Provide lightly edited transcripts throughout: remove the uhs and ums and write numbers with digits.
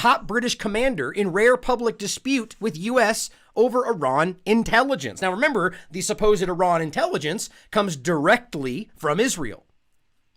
top British commander in rare public dispute with U.S. over Iran intelligence. Now remember, the supposed Iran intelligence comes directly from Israel.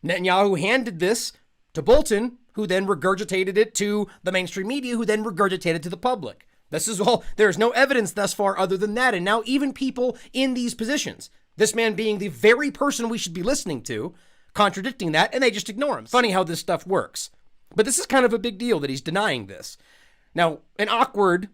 Netanyahu handed this to Bolton, who then regurgitated it to the mainstream media, who then regurgitated it to the public. This is all, there's no evidence thus far other than that. And now even people in these positions, this man being the very person we should be listening to, contradicting that, and they just ignore him. Funny how this stuff works. But this is kind of a big deal that he's denying this. Now, an awkward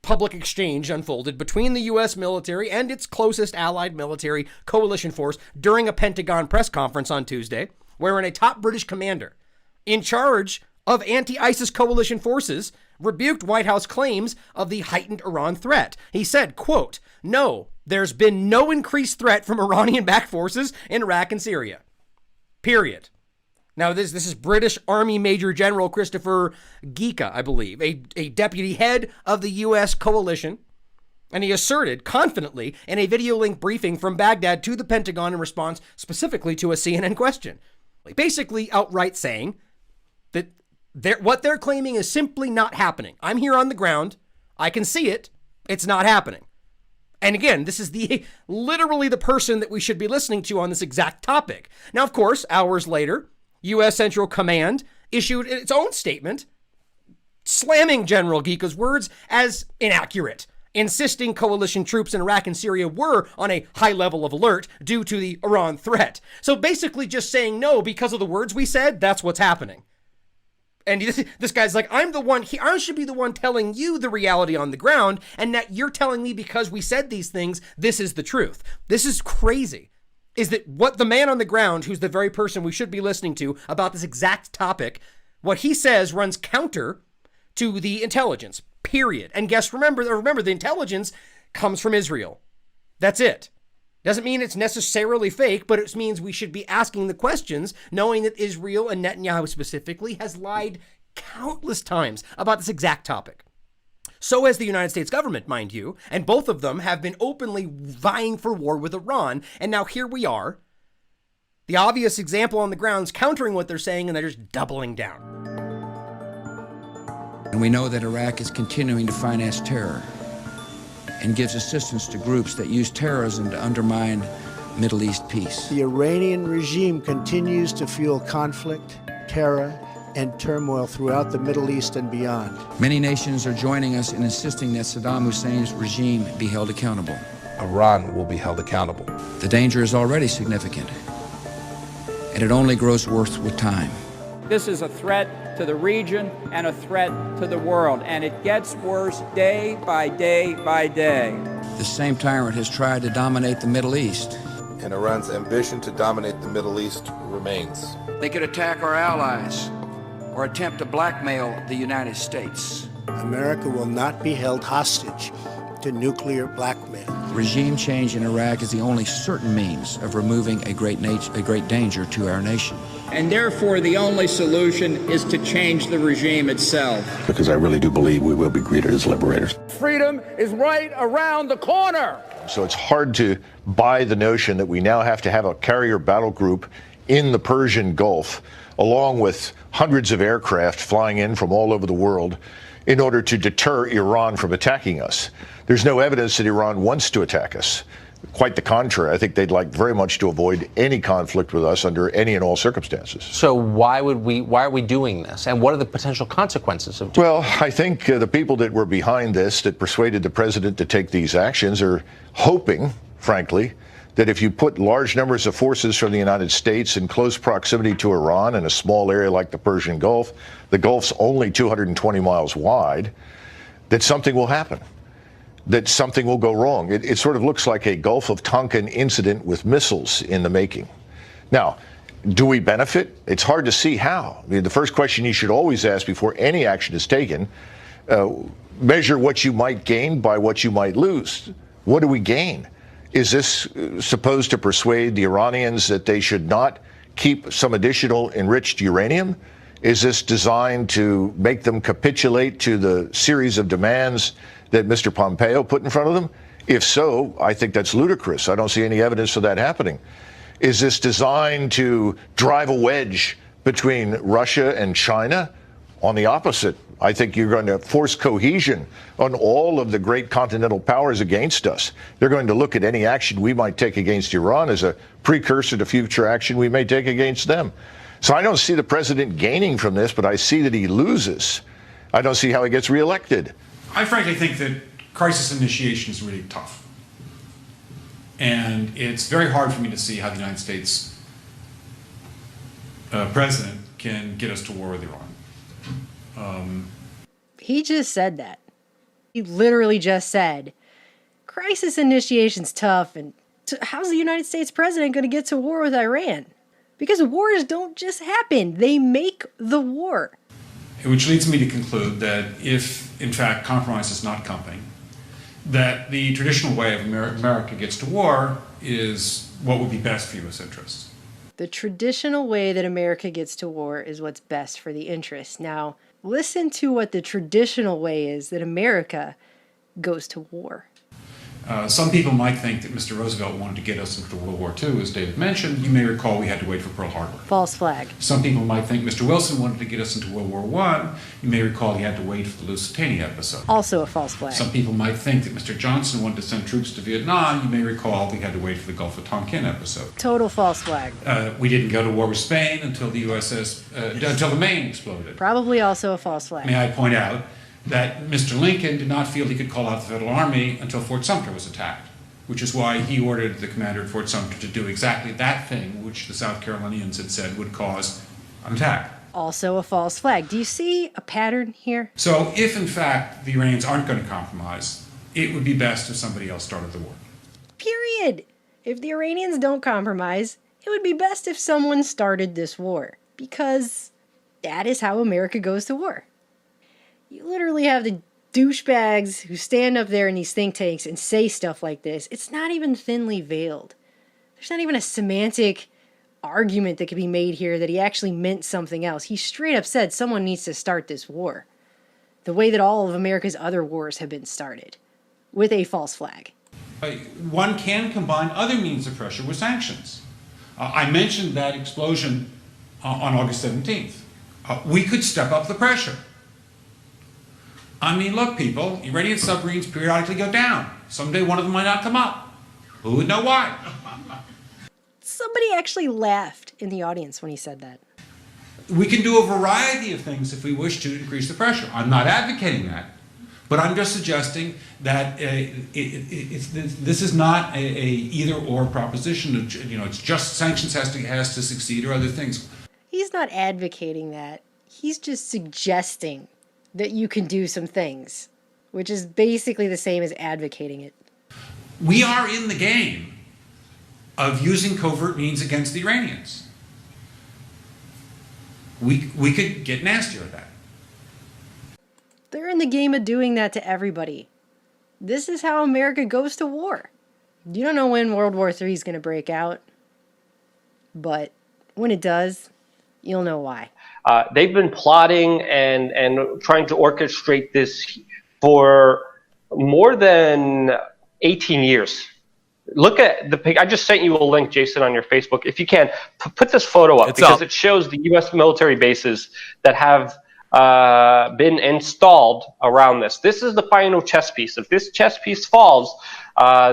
public exchange unfolded between the U.S. military and its closest allied military coalition force during a Pentagon press conference on Tuesday, wherein a top British commander in charge of anti-ISIS coalition forces rebuked White House claims of the heightened Iran threat. He said, quote, "No, there's been no increased threat from Iranian-backed forces in Iraq and Syria. Period." Now, this is British Army Major General Christopher Geika, I believe, a deputy head of the U.S. coalition. And he asserted confidently in a video link briefing from Baghdad to the Pentagon in response specifically to a CNN question. Basically outright saying that what they're claiming is simply not happening. I'm here on the ground. I can see it. It's not happening. And again, this is literally the person that we should be listening to on this exact topic. Now, of course, hours later, U.S. Central Command issued its own statement slamming General Geika's words as inaccurate, insisting coalition troops in Iraq and Syria were on a high level of alert due to the Iran threat. So basically just saying no because of the words we said, that's what's happening. And this guy's like, I should be the one telling you the reality on the ground, and that you're telling me because we said these things, this is the truth. This is crazy. Is that what the man on the ground, who's the very person we should be listening to about this exact topic, what he says runs counter to the intelligence, period. And remember, the intelligence comes from Israel. That's it. Doesn't mean it's necessarily fake, but it means we should be asking the questions, knowing that Israel and Netanyahu specifically has lied countless times about this exact topic. So has the United States government, mind you, and both of them have been openly vying for war with Iran. And now here we are, the obvious example on the ground is countering what they're saying, and they're just doubling down. And we know that Iraq is continuing to finance terror and gives assistance to groups that use terrorism to undermine Middle East peace. The Iranian regime continues to fuel conflict, terror, and turmoil throughout the Middle East and beyond. Many nations are joining us in insisting that Saddam Hussein's regime be held accountable. Iran will be held accountable. The danger is already significant, and it only grows worse with time. This is a threat to the region and a threat to the world, and it gets worse day by day by day. The same tyrant has tried to dominate the Middle East. And Iran's ambition to dominate the Middle East remains. They could attack our allies or attempt to blackmail the United States. America will not be held hostage to nuclear blackmail. Regime change in Iraq is the only certain means of removing a great danger to our nation. And therefore, the only solution is to change the regime itself. Because I really do believe we will be greeted as liberators. Freedom is right around the corner. So it's hard to buy the notion that we now have to have a carrier battle group in the Persian Gulf, along with hundreds of aircraft flying in from all over the world, in order to deter Iran from attacking us. There's no evidence that Iran wants to attack us. Quite the contrary. I think they'd like very much to avoid any conflict with us under any and all circumstances. So why are we doing this? And what are the potential consequences of doing Well, I think the people that were behind this, that persuaded the president to take these actions, are hoping, frankly, that if you put large numbers of forces from the United States in close proximity to Iran in a small area like the Persian Gulf, the Gulf's only 220 miles wide, that something will happen, that something will go wrong. It sort of looks like a Gulf of Tonkin incident with missiles in the making. Now, do we benefit? It's hard to see how. I mean, the first question you should always ask before any action is taken, measure what you might gain by what you might lose. What do we gain? Is this supposed to persuade the Iranians that they should not keep some additional enriched uranium? Is this designed to make them capitulate to the series of demands that Mr. Pompeo put in front of them? If so, I think that's ludicrous. I don't see any evidence of that happening. Is this designed to drive a wedge between Russia and China? On the opposite, I think you're going to force cohesion on all of the great continental powers against us. They're going to look at any action we might take against Iran as a precursor to future action we may take against them. So I don't see the president gaining from this, but I see that he loses. I don't see how he gets reelected. I frankly think that crisis initiation is really tough. And it's very hard for me to see how the United States president can get us to war with Iran. He just said that. He literally just said, crisis initiation's tough, and how's the United States president going to get to war with Iran? Because wars don't just happen. They make the war. Which leads me to conclude that if, in fact, compromise is not coming, that the traditional way of America gets to war is what would be best for U.S. interests. The traditional way that America gets to war is what's best for the interests. Now, listen to what the traditional way is that America goes to war. Some people might think that Mr. Roosevelt wanted to get us into World War II, as David mentioned. You may recall we had to wait for Pearl Harbor. False flag. Some people might think Mr. Wilson wanted to get us into World War I. You may recall he had to wait for the Lusitania episode. Also a false flag. Some people might think that Mr. Johnson wanted to send troops to Vietnam. You may recall we had to wait for the Gulf of Tonkin episode. Total false flag. We didn't go to war with Spain until the until the Maine exploded. Probably also a false flag. May I point out that Mr. Lincoln did not feel he could call out the Federal Army until Fort Sumter was attacked, which is why he ordered the commander at Fort Sumter to do exactly that thing which the South Carolinians had said would cause an attack. Also a false flag. Do you see a pattern here? So if, in fact, the Iranians aren't going to compromise, it would be best if somebody else started the war. Period. If the Iranians don't compromise, it would be best if someone started this war. Because that is how America goes to war. You literally have the douchebags who stand up there in these think tanks and say stuff like this. It's not even thinly veiled. There's not even a semantic argument that could be made here that he actually meant something else. He straight up said someone needs to start this war. The way that all of America's other wars have been started. With a false flag. One can combine other means of pressure with sanctions. I mentioned that explosion on August 17th. We could step up the pressure. I mean, look, people, Iranian submarines periodically go down. Someday one of them might not come up. Who would know why? Somebody actually laughed in the audience when he said that. We can do a variety of things if we wish to increase the pressure. I'm not advocating that, but I'm just suggesting that this is not a either-or proposition. It's just sanctions has to succeed or other things. He's not advocating that. He's just suggesting that you can do some things, which is basically the same as advocating it. We are in the game of using covert means against the Iranians. We could get nastier at that. They're in the game of doing that to everybody. This is how America goes to war. You don't know when World War III is going to break out, but when it does, you'll know why. They've been plotting and trying to orchestrate this for more than 18 years. Look at the pic. I just sent you a link, Jason, on your Facebook. If you can, put this photo up because it shows the U.S. military bases that have been installed around this. This is the final chess piece. If this chess piece falls,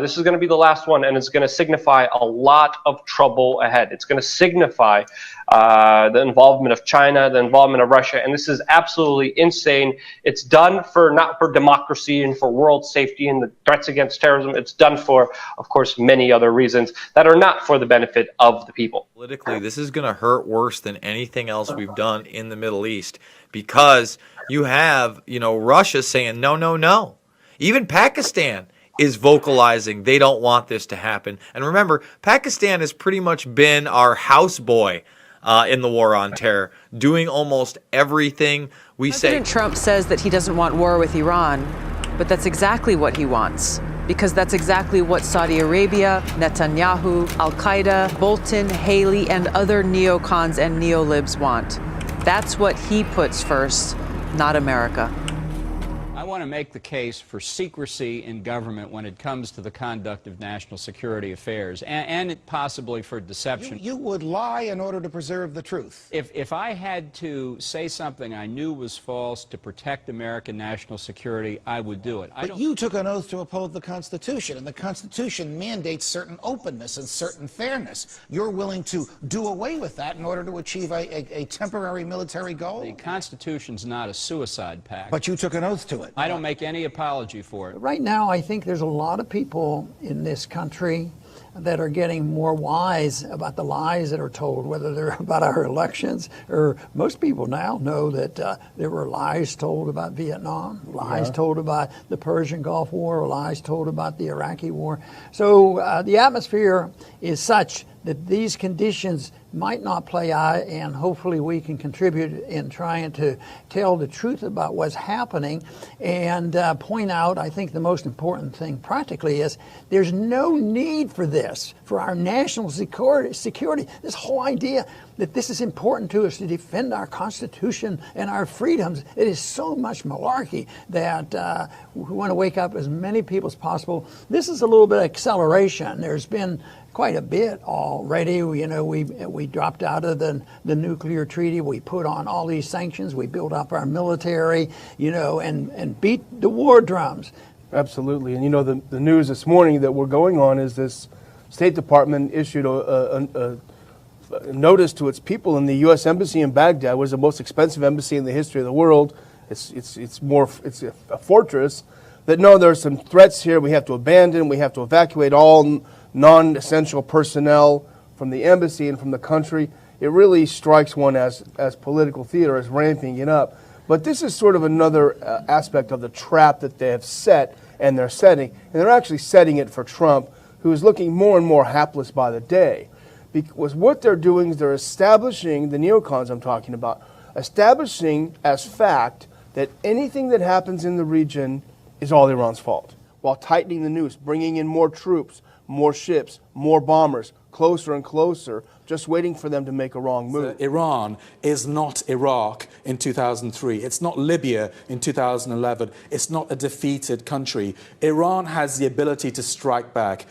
this is going to be the last one, and it's going to signify a lot of trouble ahead. It's going to signify the involvement of China, the involvement of Russia, and this is absolutely insane. It's done not for democracy and for world safety and the threats against terrorism. It's done for, of course, many other reasons that are not for the benefit of the people. Politically, this is going to hurt worse than anything else we've done in the Middle East because you have, Russia saying no, no, no. Even Pakistan is vocalizing they don't want this to happen. And remember, Pakistan has pretty much been our houseboy in the war on terror, doing almost everything we say. President Trump says that he doesn't want war with Iran, but that's exactly what he wants. Because that's exactly what Saudi Arabia, Netanyahu, Al-Qaeda, Bolton, Haley, and other neocons and neolibs want. That's what he puts first, not America. I want to make the case for secrecy in government when it comes to the conduct of national security affairs, and possibly for deception. You would lie in order to preserve the truth. If I had to say something I knew was false to protect American national security, I would do it. But you took an oath to uphold the Constitution, and the Constitution mandates certain openness and certain fairness. You're willing to do away with that in order to achieve a temporary military goal? The Constitution's not a suicide pact. But you took an oath to it. I don't make any apology for it. Right now, I think there's a lot of people in this country that are getting more wise about the lies that are told, whether they're about our elections, or most people now know that there were lies told about Vietnam, lies told about the Persian Gulf War, lies told about the Iraqi War. So the atmosphere is such that these conditions might not play out, and hopefully we can contribute in trying to tell the truth about what's happening and point out, I think the most important thing practically is there's no need for this, for our national security. This whole idea that this is important to us to defend our Constitution and our freedoms, it is so much malarkey that we want to wake up as many people as possible. This is a little bit of acceleration. There's been quite a bit already. You know, we dropped out of the nuclear treaty. We put on all these sanctions. We built up our military, you know, and beat the war drums. Absolutely. And, you know, the news this morning that we're going on is this State Department issued a notice to its people in the U.S. Embassy in Baghdad, was the most expensive embassy in the history of the world. It's a fortress. That no, there are some threats here. We have to abandon. We have to evacuate all non-essential personnel from the embassy and from the country. It really strikes one as political theater, as ramping it up. But this is sort of another aspect of the trap that they have set and they're setting. And they're actually setting it for Trump, who is looking more and more hapless by the day. Because what they're doing is they're establishing, the neocons I'm talking about, establishing as fact that anything that happens in the region is all Iran's fault, while tightening the noose, bringing in more troops, more ships, more bombers, closer and closer, just waiting for them to make a wrong move. Iran is not Iraq in 2003. It's not Libya in 2011. It's not a defeated country. Iran has the ability to strike back.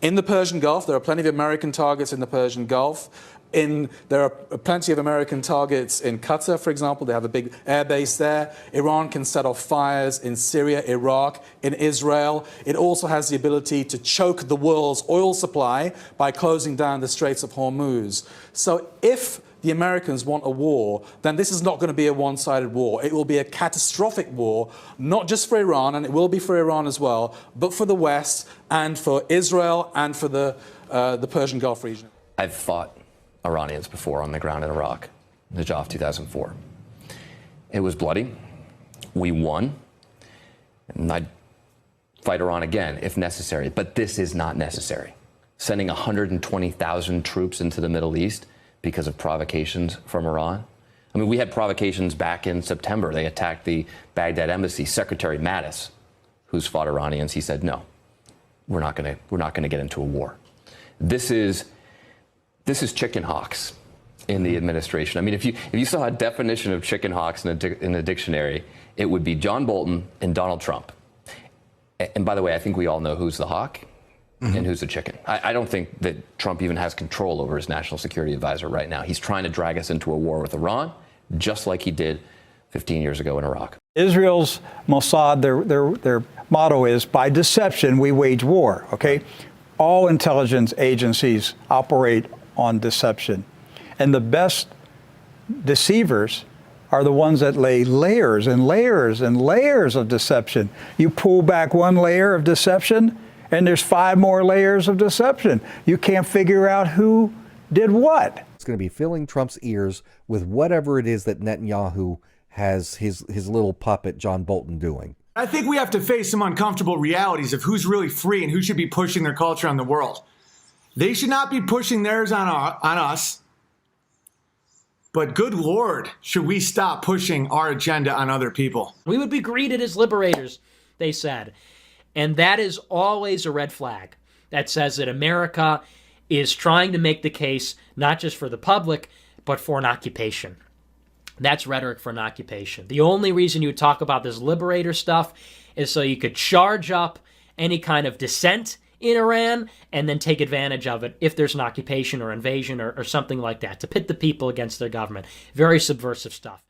In the Persian Gulf, there are plenty of American targets in the Persian Gulf. There are plenty of American targets in Qatar, for example. They have a big air base there. Iran can set off fires in Syria, Iraq, in Israel. It also has the ability to choke the world's oil supply by closing down the Straits of Hormuz. So if the Americans want a war, then this is not going to be a one-sided war. It will be a catastrophic war, not just for Iran, and it will be for Iran as well, but for the West and for Israel and for the Persian Gulf region. I've fought Iranians before on the ground in Iraq, Najaf 2004. It was bloody. We won. And I'd fight Iran again if necessary, but this is not necessary. Sending 120,000 troops into the Middle East because of provocations from Iran. I mean, we had provocations back in September. They attacked the Baghdad embassy. Secretary Mattis, who's fought Iranians, he said, no, we're not going to get into a war. This is chicken hawks in the administration. I mean, if you saw a definition of chicken hawks in a dictionary, it would be John Bolton and Donald Trump. And by the way, I think we all know who's the hawk and who's the chicken. I don't think that Trump even has control over his national security advisor right now. He's trying to drag us into a war with Iran, just like he did 15 years ago in Iraq. Israel's Mossad, their motto is, by deception, we wage war, okay? All intelligence agencies operate on deception. And the best deceivers are the ones that lay layers and layers and layers of deception. You pull back one layer of deception, and there's 5 more layers of deception. You can't figure out who did what. It's going to be filling Trump's ears with whatever it is that Netanyahu has his little puppet John Bolton doing. I think we have to face some uncomfortable realities of who's really free and who should be pushing their culture on the world. They should not be pushing theirs on us. But good Lord, should we stop pushing our agenda on other people? We would be greeted as liberators, they said. And that is always a red flag that says that America is trying to make the case not just for the public, but for an occupation. That's rhetoric for an occupation. The only reason you would talk about this liberator stuff is so you could charge up any kind of dissent in Iran and then take advantage of it if there's an occupation or invasion or something like that, to pit the people against their government. Very subversive stuff.